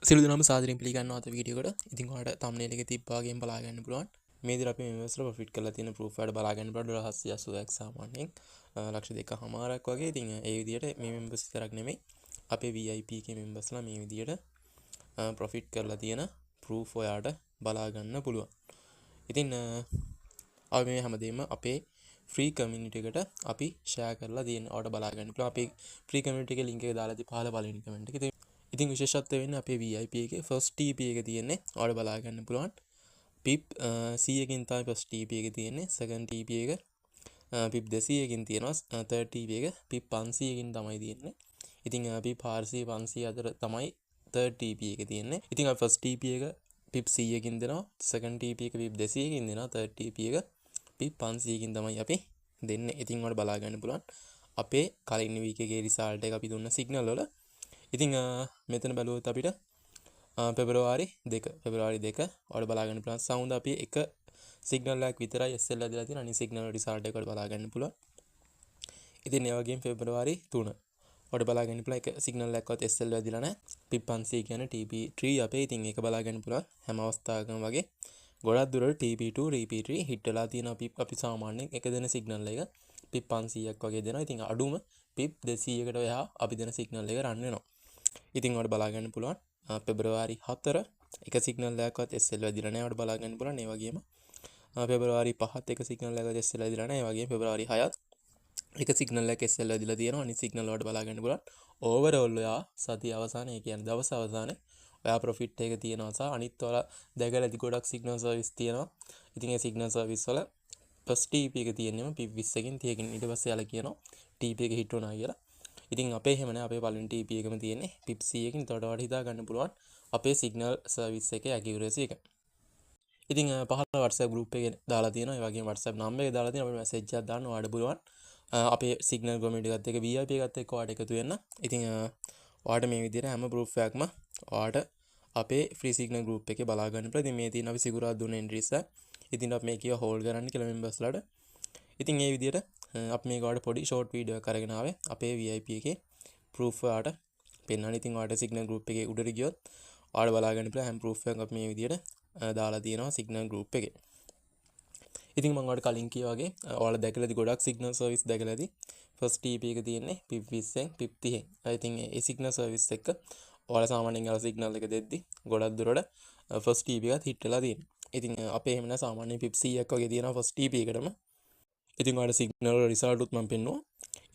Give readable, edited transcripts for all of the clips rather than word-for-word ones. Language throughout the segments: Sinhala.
සිළු දනම සාදරෙන් පිළිගන්නවා අද වීඩියෝ එකට. ඉතින් ඔයාලට thumbnail එකේ තිබ්බා වගේම බලා ගන්න පුළුවන්. මේ විදිහට අපි members ලා profit කරලා තියෙන proof වලට බලා ගන්න පුළුවන් $780ක් සාමාන්‍යයෙන් ලක්ෂ 2කමාරක් වගේ. ඉතින් ඒ විදිහට මේ members විතරක් නෙමෙයි අපේ VIP එකේ members ලා මේ විදිහට profit කරලා තියෙන proof ඔයාලට බලා ගන්න පුළුවන්. ඉතින් අපි මේ හැමදේම අපේ free community එකට අපි share කරලා තියෙන ඔයාලට බලා ගන්න පුළුවන්. අපේ free community එකේ link එක දාලා පහළ පළවෙනි comment එකේ. ඉතින් විශේෂත්වය වෙන්නේ අපේ VIP එකේ first TP එක තියෙන්නේ ඔයාලට බලා ගන්න පුළුවන් pip 100කින් තමයි first TP එක තියෙන්නේ second TP එක pip 200කින් තියෙනවා third TP එක pip 500කින් තමයි තියෙන්නේ ඉතින් pip 400 500 අතර තමයි third TP එක තියෙන්නේ ඉතින් first TP එක pip 100කින් දෙනවා second TP එක pip 200කින් දෙනවා third TP එක pip 500කින් තමයි අපි දෙන්නේ ඉතින් ඔයාලට බලා ගන්න පුළුවන් අපේ කලින් week එකේ result එක අපි දුන්න signal වල ඉතින් මෙතන බලුවොත් අපිට පෙබරවාරි 2 ඔයාලට බලා ගන්න පුළුවන් සවුන්ඩ් අපි එක සිග්නල් එකක් විතරයි SL ඇදලා තියෙන අනිත් සිග්නල් රිසල්ට් එකට බලා ගන්න පුළුවන්. ඉතින් ඒ වගේම පෙබරවාරි 3 ඔයාලට බලා ගන්න පුළුවන් එක සිග්නල් එකක්වත් SL ඇදලා නැහැ. PIP 500 කියන්නේ TP3 අපේ ඉතින් ඒක බලා ගන්න පුළුවන් හැම අවස්ථාවකම වගේ ගොඩක් දුරට TP2 TP3 හිට් වෙලා තියෙන අපි සාමාන්‍යයෙන් එක දෙන සිග්නල් එක PIP 500ක් වගේ දෙනවා. ඉතින් අඩුම PIP 200කට එහා අපි දෙන සිග්නල් එක රන් වෙනවා. ඉතින් ඔයාලට බලා ගන්න පුළුවන් පෙබරවාරි 4 එක සිග්නල් එකක්වත් SL වැදිලා නැහැ. ඔයාලට බලා ගන්න පුළුවන්. ඒ වගේම පෙබරවාරි 5ත් එක සිග්නල් එකක්වත් SL වැදිලා නැහැ. ඒ වගේම පෙබරවාරි 6ත් එක සිග්නල් එකක් SL වැදිලා තියෙනවා. අනිත් සිග්නල් වලට බලා ගන්න පුළුවන්. ඕවරෝල් ඔයා සතිය අවසානයේ කියන්නේ දවස් අවසානයේ ඔයා ප්‍රොෆිට් එක තියෙනවා සහ අනිත් ඔයාලා දැකලා ඇති ගොඩක් සිග්නල් සර්විස් තියෙනවා. ඉතින් ඒ සිග්නල් සර්විස් වල first TP එක තියෙන්නම PIP 20කින් 30කින් ඊට පස්සේ යාලා කියනවා TP එක හිට වුණා කියලා. ඉතින් අපේ එහෙම නෑ අපේ පළවෙනි TP එකම තියෙන්නේ PIP 100කින්. ඒකට වඩා හිතා ගන්න පුළුවන් අපේ සිග්නල් සර්විස් එකේ accuracy එක. ඉතින් පහළ WhatsApp group එකේ දාලා තියෙනවා. ඒ වගේම WhatsApp number එක දාලා තියෙනවා. අපිට message එකක් දාන්න ඔයාලට පුළුවන්. අපේ signal community එකත් එක්ක VIP එකත් එක්ක ඔයාලට එකතු වෙන්න. ඉතින් ඔයාලට මේ විදිහට හැම proof එකක්ම ඔයාලට අපේ free signal group එකේ බලා ගන්න පුළුවන්. ඉතින් මේ තියෙන අපි සිකුරාදා දුන්න entries එක. ඉතින් අපි මේක hold කරන්න කියලා members ලාට. ඉතින් මේ විදිහට අපි මේක ඔයාලට පොඩි short video එකක් අරගෙන ආවේ අපේ VIP එකේ proof ඔයාලට පෙන්වන්න. ඉතින් ඔයාලට signal group එකේ උඩට ගියොත් ඔයාලට බලා ගන්න පුළුවන් හැම proof එකක් අපි මේ විදිහට දාලා තියෙනවා signal group එකේ. ඉතින් මම ඔයාලට කලින් කිව්වා වගේ ඔයාලා දැකලා ඇති ගොඩක් signal service දැකලා ඇති. first TP එක තියෙන්නේ PIP 20න් PIP 30න්. ඉතින් ඒ signal service එක ඔයාලා සාමාන්‍යයෙන් අර signal එක දෙද්දි ගොඩක් දුරට first TP එකත් hit වෙලා තියෙනවා. ඉතින් අපේ එහෙම නැ සාමාන්‍යයෙන් PIP 100ක් වගේ තියෙනවා first TP එකටම. ඉතින් ඔයාලට signal වල result උත් මම පෙන්නුවා.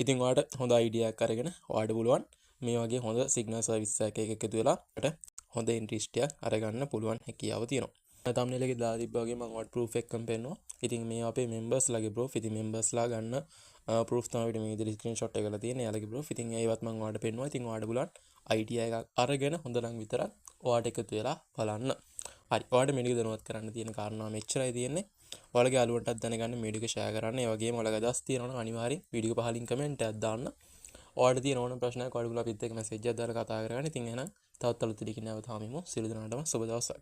ඉතින් ඔයාලට හොඳ idea එකක් අරගෙන ඔයාලට පුළුවන් මේ වගේ හොඳ signal service එකක් එකතු වෙලා අපිට හොඳ interest එකක් අරගන්න පුළුවන් හැකියාව තියෙනවා. thumbnail එකේ දාලා තිබ්බා වගේ මම ඔයාලට proof එකක්ම පෙන්නුවා. ඉතින් මේ අපේ members ලාගේ proof. ඉතින් members ලා ගන්න proof තමයි අපිට මේ විදිහට screenshot එකලා තියෙන්නේ. එයාලගේ proof. ඉතින් ඒවත් මම ඔයාලට පෙන්නුවා. ඉතින් ඔයාලට පුළුවන් idea එකක් අරගෙන හොඳ නම් විතරක් ඔයාලට එකතු වෙලා බලන්න. හරි. ඔයාලට මේ ටික දැනුවත් කරන්න තියෙන කාරණා මෙච්චරයි තියෙන්නේ. ඔයාලගේ යාළුවන්ටත් දැනගන්න මේ වීඩියෝ එක share කරන්න. ඒ වගේම ඔයාලගේ අදහස් තියෙනවා නම් අනිවාර්යෙන් වීඩියෝ එක පහලින් comment එකක් දාන්න. ඔයාලට තියෙන ඕනම ප්‍රශ්නයක් ඔයාලට අපිත් එක්ක message එකක් දාලා කතා කරගන්න. ඉතින් එහෙනම් තවත් අලුත් දෙයකින් නැවත හමුවෙමු. සියලු දෙනාටම සුබ දවසක්.